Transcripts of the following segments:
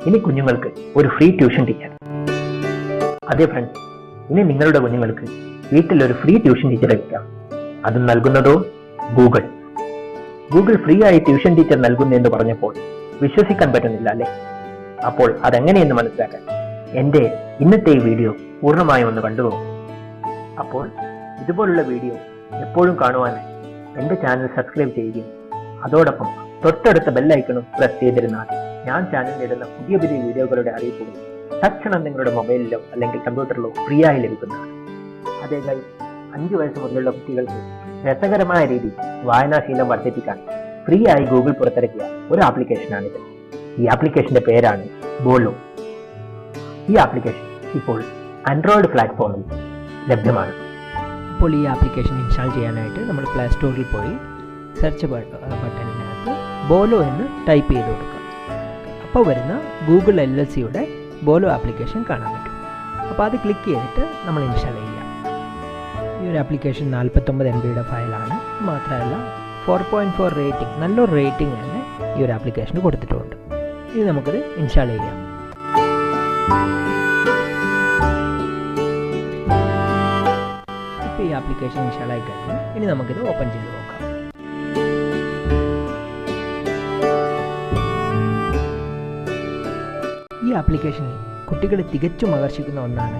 ഇനി കുഞ്ഞുങ്ങൾക്ക് ഒരു ഫ്രീ ട്യൂഷൻ ടീച്ചർ. അതെ ഫ്രണ്ട്സ്, ഇനി നിങ്ങളുടെ കുഞ്ഞുങ്ങൾക്ക് വീട്ടിൽ ഒരു ഫ്രീ ട്യൂഷൻ ടീച്ചറെ വയ്ക്കാം. അത് നൽകുന്നതോ ഗൂഗിൾ. ഗൂഗിൾ ഫ്രീ ആയി ട്യൂഷൻ ടീച്ചർ നൽകുന്നു എന്ന് പറഞ്ഞപ്പോൾ വിശ്വസിക്കാൻ പറ്റുന്നില്ല അല്ലേ? അപ്പോൾ അതെങ്ങനെയെന്ന് മനസ്സിലാക്കാൻ എൻ്റെ ഇന്നത്തെ ഈ വീഡിയോ പൂർണ്ണമായും ഒന്ന് കണ്ടുപോകും. അപ്പോൾ ഇതുപോലുള്ള വീഡിയോ എപ്പോഴും കാണുവാനായി എൻ്റെ ചാനൽ സബ്സ്ക്രൈബ് ചെയ്യുകയും അതോടൊപ്പം തൊട്ടടുത്ത ബെല്ലൈക്കണും പ്രസ് ചെയ്തിരുന്നാൽ ഞാൻ ചാനലിൽ ഇടുന്ന പുതിയ പുതിയ വീഡിയോകളുടെ അറിയിപ്പുകൾ തക്ഷണം നിങ്ങളുടെ മൊബൈലിലോ അല്ലെങ്കിൽ കമ്പ്യൂട്ടറിലോ ഫ്രീ ആയി ലഭിക്കുന്നതാണ്. അതേ ഗൈസ്, 5 വയസ്സ് മുതലുള്ള കുട്ടികൾക്ക് രസകരമായ രീതിയിൽ വായനാശീലം വർദ്ധിപ്പിക്കാൻ ഫ്രീ ആയി ഗൂഗിൾ പുറത്തിറക്കിയ ഒരു ആപ്ലിക്കേഷനാണിത്. ഈ ആപ്ലിക്കേഷന്റെ പേരാണ് ബോളോ. ഈ ആപ്ലിക്കേഷൻ ഇപ്പോൾ ആൻഡ്രോയിഡ് പ്ലാറ്റ്ഫോമിൽ ലഭ്യമാണ്. അപ്പോൾ ഈ ആപ്ലിക്കേഷൻ ഇൻസ്റ്റാൾ ചെയ്യാനായിട്ട് നമ്മൾ പ്ലേ സ്റ്റോറിൽ പോയി സെർച്ച് ബട്ടണിനകത്ത് ബോലോ എന്ന് ടൈപ്പ് ചെയ്ത് കൊടുക്കുക. അപ്പോൾ വരുന്ന ഗൂഗിൾ LLCയുടെ ബോലോ ആപ്ലിക്കേഷൻ കാണാൻ പറ്റും. അപ്പോൾ അത് ക്ലിക്ക് ചെയ്തിട്ട് നമ്മൾ ഇൻസ്റ്റാൾ ചെയ്യുക. ഈ ഒരു ആപ്ലിക്കേഷൻ 49 MB ഫയലാണ്. മാത്രമല്ല 4.4 റേറ്റിംഗ്, നല്ലൊരു റേറ്റിംഗ് തന്നെ ഈ ഒരു ആപ്ലിക്കേഷന് കൊടുത്തിട്ടുണ്ട്. ഇത് നമുക്കിത് ഇൻസ്റ്റാൾ ചെയ്യാം. ഇപ്പോൾ ഈ ആപ്ലിക്കേഷൻ ഇൻസ്റ്റാൾ ആയി കഴിഞ്ഞു. ഇനി നമുക്കിത് ഓപ്പൺ ചെയ്ത് നോക്കാം. ഈ ആപ്ലിക്കേഷനിൽ കുട്ടികളെ തികച്ചും ആകർഷിക്കുന്ന ഒന്നാണ്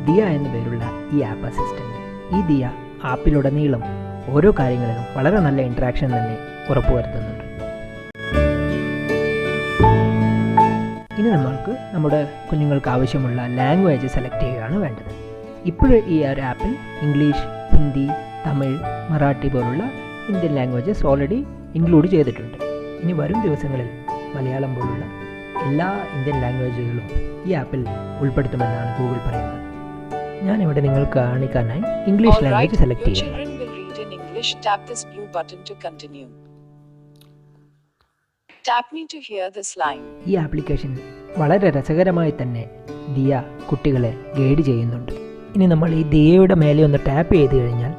ദിയ എന്ന പേരുള്ള ഈ ആപ്പ് അസിസ്റ്റന്റ്. ഈ ദിയ ആപ്പിലുടനീളം ഓരോ കാര്യങ്ങളിലും വളരെ നല്ല ഇൻട്രാക്ഷൻ തന്നെ ഉറപ്പുവരുത്തുന്നുണ്ട്. ഇനി നമ്മൾക്ക് നമ്മുടെ കുഞ്ഞുങ്ങൾക്ക് ആവശ്യമുള്ള ലാംഗ്വേജ് സെലക്ട് ചെയ്യുകയാണ് വേണ്ടത്. ഇപ്പോൾ ഈ ഒരു ആപ്പിൽ ഇംഗ്ലീഷ്, ഹിന്ദി, തമിഴ്, മറാഠി പോലുള്ള ഇന്ത്യൻ ലാംഗ്വേജസ് ഓൾറെഡി ഇൻക്ലൂഡ് ചെയ്തിട്ടുണ്ട്. ഇനി വരും ദിവസങ്ങളിൽ മലയാളം പോലുള്ള എല്ലാ ഇന്ത്യൻ ലാംഗ്വേജുകളും ഈ ആപ്പിൽ ഉൾപ്പെടുത്തുമെന്നാണ് ഗൂഗിൾ പറയുന്നത്. ഞാനിവിടെ നിങ്ങൾക്ക് കാണിക്കാനായി ഇംഗ്ലീഷ് ലാംഗ്വേജ് സെലക്ട് ചെയ്യുന്നു. ഈ ആപ്ലിക്കേഷൻ വളരെ രസകരമായി തന്നെ ദിയ കുട്ടികളെ ഗൈഡ് ചെയ്യുന്നുണ്ട്. ഇനി നമ്മൾ ഈ ദിയയുടെ മേലെ ഒന്ന് ടാപ്പ് ചെയ്ത് കഴിഞ്ഞാൽ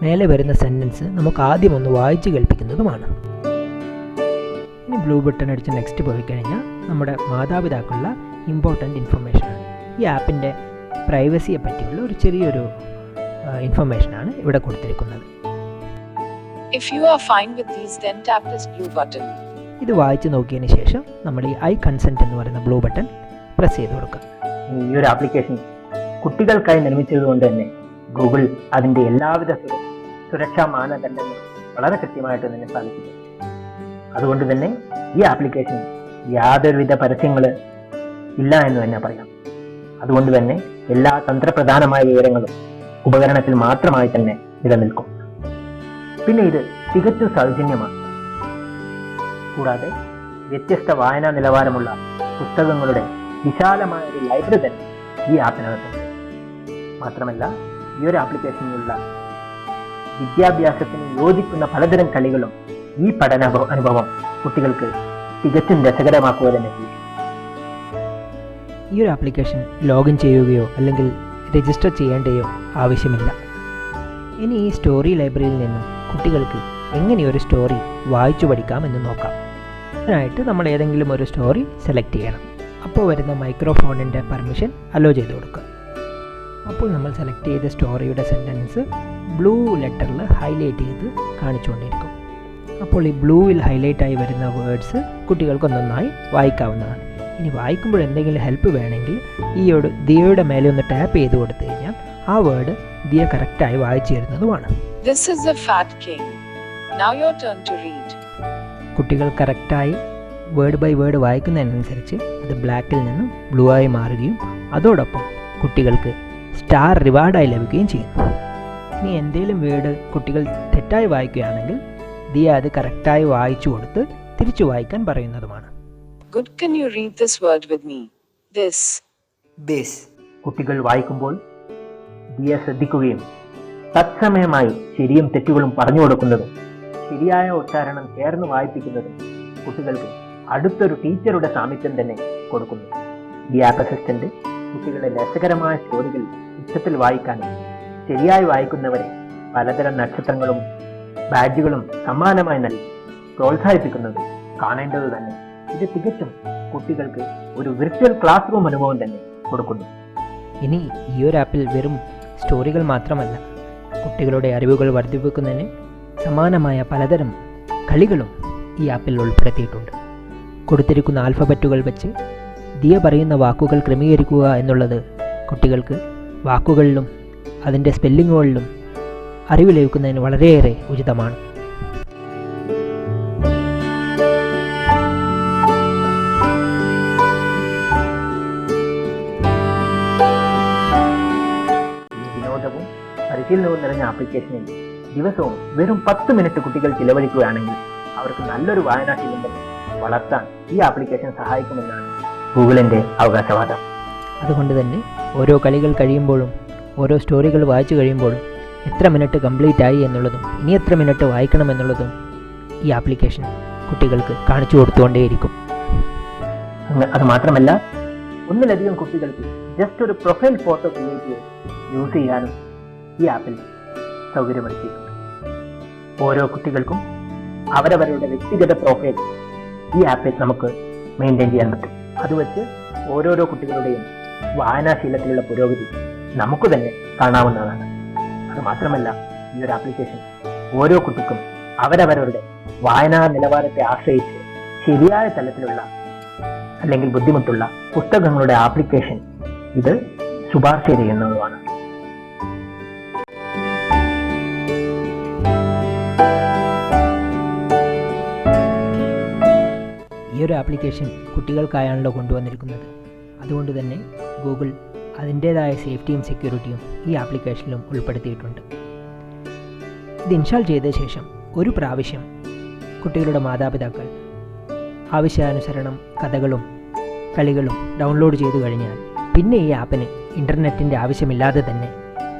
മേലെ വരുന്ന സെൻറ്റൻസ് നമുക്ക് ആദ്യം ഒന്ന് വായിച്ച് കേൾപ്പിക്കുന്നതുമാണ്. ഇനി ബ്ലൂ ബട്ടൺ അടിച്ച് നെക്സ്റ്റ് പോയി കഴിഞ്ഞാൽ നമ്മുടെ മാതാപിതാക്കളുള്ള ഇമ്പോർട്ടൻ്റ് ഇൻഫർമേഷനാണ്. ഈ ആപ്പിൻ്റെ പ്രൈവസിയെ പറ്റിയുള്ള ഒരു ചെറിയൊരു ഇൻഫർമേഷനാണ് ഇവിടെ കൊടുത്തിരിക്കുന്നത്. ഇത് വായിച്ച് നോക്കിയതിന് ശേഷം നമ്മൾ ഈ ഐ കൺസെൻറ്റ് എന്ന് പറയുന്ന ബ്ലൂ ബട്ടൺ പ്രസ് ചെയ്ത് കൊടുക്കുക. ഈ ഒരു ആപ്ലിക്കേഷൻ കുട്ടികൾക്കായി നിർമ്മിച്ചതുകൊണ്ട് തന്നെ ഗൂഗിൾ അതിൻ്റെ എല്ലാവിധ സുരക്ഷാ മാനദണ്ഡങ്ങൾ വളരെ കൃത്യമായിട്ട് തന്നെ സ്ഥാപിച്ചിട്ടുണ്ട്. അതുകൊണ്ട് തന്നെ ഈ ആപ്ലിക്കേഷൻ യാതൊരുവിധ പരസ്യങ്ങൾ ഇല്ല എന്ന് തന്നെ പറയാം. അതുകൊണ്ട് തന്നെ എല്ലാ തന്ത്രപ്രധാനമായ വിവരങ്ങളും ഉപകരണത്തിൽ മാത്രമായി തന്നെ നിലനിൽക്കും. പിന്നെ ഇത് തികച്ചും സൗജന്യമാണ്. കൂടാതെ വ്യത്യസ്ത വായനാ നിലവാരമുള്ള പുസ്തകങ്ങളുടെ വിശാലമായ ഒരു ലൈബ്രറി തന്നെ ഈ ആപ്പിനകത്തുണ്ട്. മാത്രമല്ല ഈ ഒരു ആപ്ലിക്കേഷനിലുള്ള വിദ്യാഭ്യാസത്തിന് യോജിക്കുന്ന പലതരം കളികളും ഈ പഠന അനുഭവം കുട്ടികൾക്ക് തികച്ചും രസകരമാക്കുക തന്നെ ചെയ്യും. ഈ ഒരു ആപ്ലിക്കേഷൻ ലോഗിൻ ചെയ്യുകയോ അല്ലെങ്കിൽ രജിസ്റ്റർ ചെയ്യേണ്ടയോ ആവശ്യമില്ല. ഇനി ഈ സ്റ്റോറി ലൈബ്രറിയിൽ നിന്നും കുട്ടികൾക്ക് എങ്ങനെ ഒരു സ്റ്റോറി വായിച്ചു പഠിക്കാം എന്ന് നോക്കാം. അതിനായിട്ട് നമ്മൾ ഏതെങ്കിലും ഒരു സ്റ്റോറി സെലക്ട് ചെയ്യണം. അപ്പോൾ വരുന്ന മൈക്രോഫോണിൻ്റെ പെർമിഷൻ അലോ ചെയ്ത് കൊടുക്കുക. അപ്പോൾ നമ്മൾ സെലക്ട് ചെയ്ത സ്റ്റോറിയുടെ സെൻറ്റൻസ് ബ്ലൂ ലെറ്ററിൽ ഹൈലൈറ്റ് ചെയ്ത് കാണിച്ചുകൊണ്ടിരിക്കും. അപ്പോൾ ഈ ബ്ലൂവിൽ ഹൈലൈറ്റ് ആയി വരുന്ന വേർഡ്സ് കുട്ടികൾക്ക് നന്നായി വായിക്കാവുന്നതാണ്. ഇനി വായിക്കുമ്പോൾ എന്തെങ്കിലും ഹെൽപ്പ് വേണമെങ്കിൽ ദിയയുടെ മേലെ ഒന്ന് ടാപ്പ് ചെയ്ത് കൊടുത്തു കഴിഞ്ഞാൽ ആ വേർഡ് ദിയ കറക്റ്റായി വായിച്ചു തരുന്നതുമാണ്. കുട്ടികൾ കറക്റ്റായി വേർഡ് ബൈ വേർഡ് വായിക്കുന്നതിനനുസരിച്ച് അത് ബ്ലാക്കിൽ നിന്നും ബ്ലൂ ആയി മാറുകയും അതോടൊപ്പം കുട്ടികൾക്ക് സ്റ്റാർ റിവാർഡായി ലഭിക്കുകയും ചെയ്യുന്നു. ഇനി എന്തെങ്കിലും വേർഡ് കുട്ടികൾ തെറ്റായി വായിക്കുകയാണെങ്കിൽ ദിയ അത് കറക്റ്റായി വായിച്ചു കൊടുത്ത് തിരിച്ചു വായിക്കാൻ പറയുന്നതുമാണ്. Good, can you read this word with me? This. കുട്ടികൾ വായിക്കുമ്പോൾ ദിയ ശ്രദ്ധിക്കുകയും തത്സമയമായി ശരിയും തെറ്റുകളും പറഞ്ഞു കൊടുക്കുന്നതും ശരിയായ ഉച്ചാരണം ചേർന്ന് വായിപ്പിക്കുന്നതും കുട്ടികൾക്ക് അടുത്തൊരു ടീച്ചറുടെ സാമീപ്യം തന്നെ കൊടുക്കുന്നു. ഈ ആപ്പ് അസിസ്റ്റന്റ് കുട്ടികളെ രസകരമായ സ്റ്റോറികൾ ഉച്ചത്തിൽ വായിക്കാനും ശരിയായി വായിക്കുന്നവരെ പലതരം നക്ഷത്രങ്ങളും ബാഡ്ജുകളും സമ്മാനമായി നൽകി പ്രോത്സാഹിപ്പിക്കുന്നത് കാണേണ്ടത് തന്നെ. ഇത് തികച്ചും കുട്ടികൾക്ക് ഒരു വിർച്വൽ ക്ലാസ് റൂം അനുഭവം തന്നെ കൊടുക്കുന്നു. ഇനി ഈ ഒരു ആപ്പിൽ വെറും സ്റ്റോറികൾ മാത്രമല്ല, കുട്ടികളുടെ അറിവുകൾ വർദ്ധിപ്പിക്കുന്നതിന് സമാനമായ പലതരം കളികളും ഈ ആപ്പിൽ ഉൾപ്പെടുത്തിയിട്ടുണ്ട്. കൊടുത്തിരിക്കുന്ന ആൽഫബറ്റുകൾ വെച്ച് ദിയ പറയുന്ന വാക്കുകൾ ക്രമീകരിക്കുക എന്നുള്ളത് കുട്ടികൾക്ക് വാക്കുകളിലും അതിൻ്റെ സ്പെല്ലിങ്ങുകളിലും അറിവ് ലഭിക്കുന്നതിന് വളരെയേറെ ഉചിതമാണ്. വിനോദവും പരിശീലനവും നിറഞ്ഞ ആപ്ലിക്കേഷനിൽ ദിവസവും വെറും 10 മിനിറ്റ് കുട്ടികൾ ചിലവഴിക്കുകയാണെങ്കിൽ അവർക്ക് നല്ലൊരു വായനാശീലം തന്നെ വളർത്താൻ ഈ ആപ്ലിക്കേഷൻ സഹായിക്കുമെന്നാണ് ഗൂഗിളിന്റെ അവകാശവാദം. അതുകൊണ്ട് തന്നെ ഓരോ കളികൾ കഴിയുമ്പോഴും ഓരോ സ്റ്റോറികൾ വായിച്ചു കഴിയുമ്പോഴും എത്ര മിനിറ്റ് കംപ്ലീറ്റ് ആയി എന്നുള്ളതും ഇനി എത്ര മിനിറ്റ് വായിക്കണമെന്നുള്ളതും ഈ ആപ്ലിക്കേഷൻ കുട്ടികൾക്ക് കാണിച്ചു കൊടുത്തുകൊണ്ടേയിരിക്കും. അത് മാത്രമല്ല, ഒന്നിലധികം കുട്ടികൾക്ക് ജസ്റ്റ് ഒരു പ്രൊഫൈൽ ഫോട്ടോ ക്രിയേറ്റ് യൂസ് ചെയ്യാനും ഈ ആപ്പിൽ സൗകര്യമൊരുക്കിയിട്ടുണ്ട്. ഓരോ കുട്ടികൾക്കും അവരവരുടെ വ്യക്തിഗത പ്രൊഫൈൽ ഈ ആപ്പിൽ നമുക്ക് മെയിൻറ്റെയിൻ ചെയ്യാൻ പറ്റും. അത് വെച്ച് ഓരോരോ കുട്ടികളുടെയും വായനാശീലത്തിലുള്ള പുരോഗതി നമുക്ക് തന്നെ കാണാവുന്നതാണ്. അത് മാത്രമല്ല, ഈ ഒരു ആപ്ലിക്കേഷൻ ഓരോ കുട്ടിക്കും അവരവരുടെ വായനാ നിലവാരത്തെ ആശ്രയിച്ച് ശരിയായ തലത്തിലുള്ള അല്ലെങ്കിൽ ബുദ്ധിമുട്ടുള്ള പുസ്തകങ്ങളുടെ ആപ്ലിക്കേഷൻ ഇത് ശുപാർശ ചെയ്യുന്നതുമാണ്. ഈ ഒരു ആപ്ലിക്കേഷൻ കുട്ടികൾക്കായാണല്ലോ കൊണ്ടുവന്നിരിക്കുന്നത്. അതുകൊണ്ട് തന്നെ ഗൂഗിൾ അതിൻ്റേതായ സേഫ്റ്റിയും സെക്യൂരിറ്റിയും ഈ ആപ്ലിക്കേഷനിലും ഉൾപ്പെടുത്തിയിട്ടുണ്ട്. ഇത് ഇൻസ്റ്റാൾ ചെയ്ത ശേഷം ഒരു പ്രാവശ്യം കുട്ടികളുടെ മാതാപിതാക്കൾ ആവശ്യാനുസരണം കഥകളും കളികളും ഡൗൺലോഡ് ചെയ്തു കഴിഞ്ഞാൽ പിന്നെ ഈ ആപ്പിന് ഇൻ്റർനെറ്റിൻ്റെ ആവശ്യമില്ലാതെ തന്നെ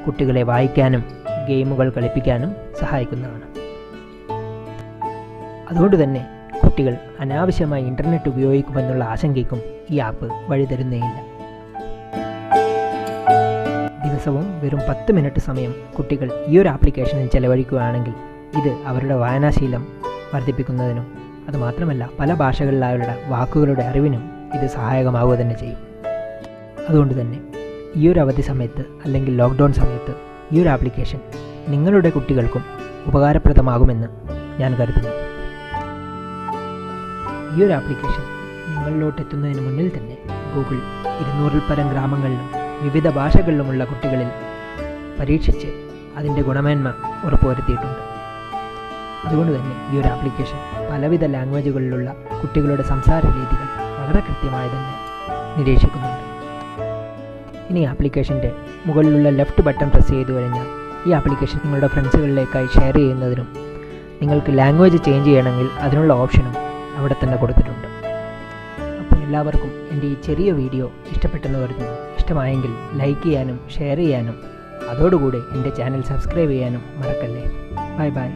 കുട്ടികളെ വായിക്കാനും ഗെയിമുകൾ കളിപ്പിക്കാനും സഹായിക്കുന്നതാണ്. അതുകൊണ്ട് തന്നെ കുട്ടികൾ അനാവശ്യമായി ഇൻ്റർനെറ്റ് ഉപയോഗിക്കുമെന്നുള്ള ആശങ്കയ്ക്കും ഈ ആപ്പ് വഴിതരുന്നേയില്ല. ദിവസവും വെറും 10 മിനിറ്റ് സമയം കുട്ടികൾ ഈ ഒരു ആപ്ലിക്കേഷനിൽ ചെലവഴിക്കുകയാണെങ്കിൽ ഇത് അവരുടെ വായനാശീലം വർദ്ധിപ്പിക്കുന്നതിനും അതുമാത്രമല്ല പല ഭാഷകളിലായുള്ള വാക്കുകളുടെ അറിവിനും ഇത് സഹായകമാവുക തന്നെ ചെയ്യും. അതുകൊണ്ട് തന്നെ ഈ ഒരു അവധി സമയത്ത് അല്ലെങ്കിൽ ലോക്ക്ഡൗൺ സമയത്ത് ഈ ഒരു ആപ്ലിക്കേഷൻ നിങ്ങളുടെ കുട്ടികൾക്കും ഉപകാരപ്രദമാകുമെന്ന് ഞാൻ കരുതുന്നു. ഈ ഒരു ആപ്ലിക്കേഷൻ നിങ്ങളിലോട്ട് എത്തുന്നതിന് മുന്നിൽ തന്നെ ഗൂഗിൾ 200-ൽ പരം ഗ്രാമങ്ങളിലും വിവിധ ഭാഷകളിലുമുള്ള കുട്ടികളിൽ പരീക്ഷിച്ച് അതിൻ്റെ ഗുണമേന്മ ഉറപ്പുവരുത്തിയിട്ടുണ്ട്. അതുകൊണ്ട് തന്നെ ഈ ഒരു ആപ്ലിക്കേഷൻ പലവിധ ലാംഗ്വേജുകളിലുള്ള കുട്ടികളുടെ സംസാര രീതികൾ വളരെ കൃത്യമായി തന്നെ നിരീക്ഷിക്കുന്നുണ്ട്. ഇനി ആപ്ലിക്കേഷൻ്റെ മുകളിലുള്ള ലെഫ്റ്റ് ബട്ടൺ പ്രസ് ചെയ്തു കഴിഞ്ഞാൽ ഈ ആപ്ലിക്കേഷൻ നിങ്ങളുടെ ഫ്രണ്ട്സുകളിലേക്കായി ഷെയർ ചെയ്യുന്നതിനും നിങ്ങൾക്ക് ലാംഗ്വേജ് ചേഞ്ച് ചെയ്യണമെങ്കിൽ അതിനുള്ള ഓപ്ഷനും അവിടെ തന്നെ കൊടുത്തിട്ടുണ്ട്. അപ്പോൾ എല്ലാവർക്കും എൻ്റെ ഈ ചെറിയ വീഡിയോ ഇഷ്ടപ്പെട്ടെന്ന് കരുതുന്നു. ഇഷ്ടമായെങ്കിൽ ലൈക്ക് ചെയ്യാനും ഷെയർ ചെയ്യാനും അതോടുകൂടി എൻ്റെ ചാനൽ സബ്സ്ക്രൈബ് ചെയ്യാനും മറക്കല്ലേ. Bye bye.